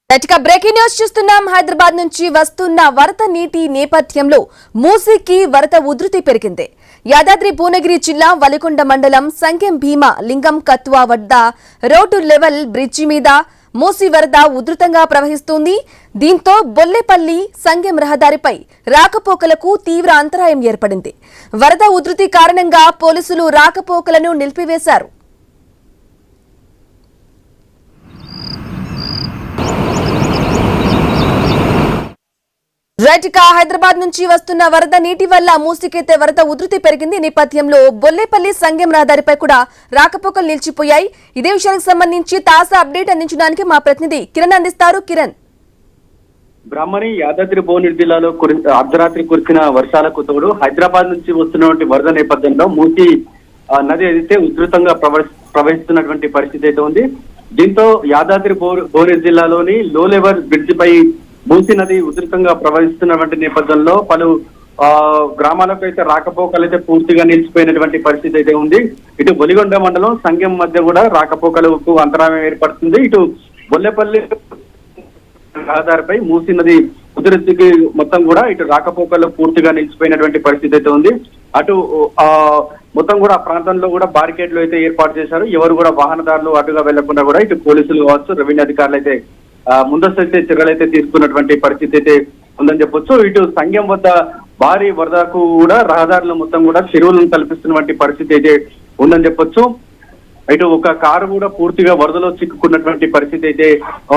Breaking news చూస్తున్నాం. హైదరాబాద్ నుంచి వస్తున్న వరద నీటి నేపథ్యంలో మూసీకి వరద ఉధృతి పెరిగింది. యాదాద్రి భువనగిరి జిల్లా వలికొండ మండలం సంగెం భీమా లింగం కత్వా వద్ద రోడ్డు లెవెల్ బ్రిడ్జి మీద మూసీ వరద ఉధృతంగా ప్రవహిస్తుంది. దీంతో బొల్లేపల్లి సంగెం రహదారిపై రాకపోకలకు తీవ్ర అంతరాయం ఏర్పడింది. వరద ఉధృతి కారణంగా పోలీసులు రాకపోకలను నిలిపివేశారు. హైదరాబాద్ నుంచి వస్తున్న వరద నీటి వల్ల మూసీకైతే వరద ఉధృతి పెరిగింది. నేపథ్యంలో బొల్లేపల్లి సంగెం రహదారిపై కూడా రాకపోకలు నిలిచిపోయాయి. ఇదే విషయానికి సంబంధించి తాజా అప్డేట్ అందించడానికి మా ప్రతినిధి కిరణ్ అందిస్తారు. కిరణ్, బ్రాహ్మణి యాదాద్రి భువనగిరి జిల్లాలో అర్ధరాత్రి కురిసిన వర్షాలకు తోడు హైదరాబాద్ నుంచి వస్తున్నటువంటి వరద నేపథ్యంలో మూసీ నది అయితే ఉధృతంగా ప్రవహిస్తున్నటువంటి పరిస్థితి అయితే ఉంది. దీంతో యాదాద్రి భువనగిరి జిల్లాలోని లో లెవెల్ బ్రిడ్జి పై మూసీ నది ఉధృతంగా ప్రవహిస్తున్నటువంటి నేపథ్యంలో పలు గ్రామాలకు అయితే రాకపోకలు అయితే పూర్తిగా నిలిచిపోయినటువంటి పరిస్థితి అయితే ఉంది. ఇటు బొలిగొండ మండలం సంగెం మధ్య కూడా రాకపోకలకు అంతరాయం ఏర్పడుతుంది. ఇటు బొల్లేపల్లి రహదారిపై మూసీ నది ఉధృతికి మొత్తం కూడా ఇటు రాకపోకలు పూర్తిగా నిలిచిపోయినటువంటి పరిస్థితి అయితే ఉంది. అటు మొత్తం కూడా ఆ ప్రాంతంలో కూడా బారికేడ్లు అయితే ఏర్పాటు చేశారు. ఎవరు కూడా వాహనదారులు అటుగా వెళ్లకుండా కూడా ఇటు పోలీసులు కావచ్చు, రెవెన్యూ అధికారులు అయితే ముందస్తు అయితే చర్యలు అయితే తీసుకున్నటువంటి పరిస్థితి అయితే ఉందని చెప్పొచ్చు. ఇటు సంగెం వద్ద భారీ వరదకు కూడా రహదారులు మొత్తం కూడా చెరువులను కల్పిస్తున్నటువంటి పరిస్థితి అయితే ఉందని చెప్పొచ్చు. ఇటు ఒక కారు కూడా పూర్తిగా వరదలో చిక్కుకున్నటువంటి పరిస్థితి అయితే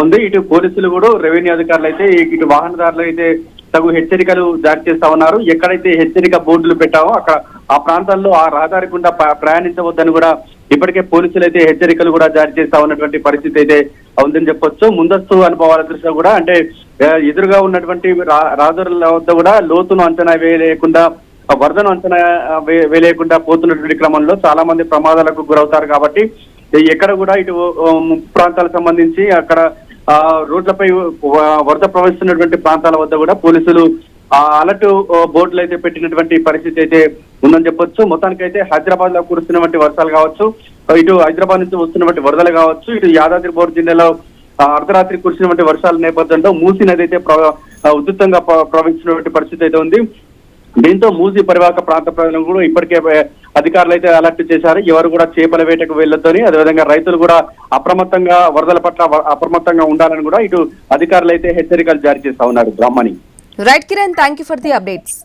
ఉంది. ఇటు పోలీసులు కూడా రెవెన్యూ అధికారులు అయితే ఇటు వాహనదారులు అయితే తగు హెచ్చరికలు జారీ చేస్తా ఉన్నారు. ఎక్కడైతే హెచ్చరిక బోర్డులు పెట్టావో అక్కడ ఆ ప్రాంతాల్లో ఆ రహదారి గుండా ప్రయాణించవద్దని కూడా ఇప్పటికే పోలీసులు అయితే హెచ్చరికలు కూడా జారీ చేస్తా ఉన్నటువంటి పరిస్థితి అయితే ఉందని చెప్పొచ్చు. ముందస్తు అనుభవాల దృష్ట్యా కూడా అంటే ఎదురుగా ఉన్నటువంటి రహదారుల వద్ద కూడా లోతును అంచనా వేయలేకుండా వరదను అంచనా వేయలేకుండా పోతున్నటువంటి క్రమంలో చాలా మంది ప్రమాదాలకు గురవుతారు. కాబట్టి ఎక్కడ కూడా ఇటు ప్రాంతాలకు సంబంధించి అక్కడ రోడ్లపై వరద ప్రవహిస్తున్నటువంటి ప్రాంతాల వద్ద కూడా పోలీసులు అలర్ట్ బోర్డులు అయితే పెట్టినటువంటి పరిస్థితి అయితే ఉందని చెప్పొచ్చు. మొత్తానికైతే హైదరాబాద్ లో కురుస్తున్నటువంటి వర్షాలు కావచ్చు, ఇటు హైదరాబాద్ నుంచి వస్తున్నటువంటి వరదలు కావచ్చు, ఇటు యాదాద్రి భువనగిరి జిల్లాలో అర్ధరాత్రి కురిసినటువంటి వర్షాల నేపథ్యంలో మూసీ నది అయితే ఉధృతంగా ప్రవహించినటువంటి పరిస్థితి అయితే ఉంది. దీంతో మూసీ పరివాహక ప్రాంత ప్రజలను కూడా ఇప్పటికే అధికారులు అయితే అలర్ట్ చేశారు. ఎవరు కూడా చేపల వేటకు వెళ్లొద్దని, అదేవిధంగా రైతులు కూడా అప్రమత్తంగా వరదల పట్ల అప్రమత్తంగా ఉండాలని కూడా ఇటు అధికారులు అయితే హెచ్చరికలు జారీ చేస్తా ఉన్నారు. Brahmani. Right Kiran, thank you for the updates.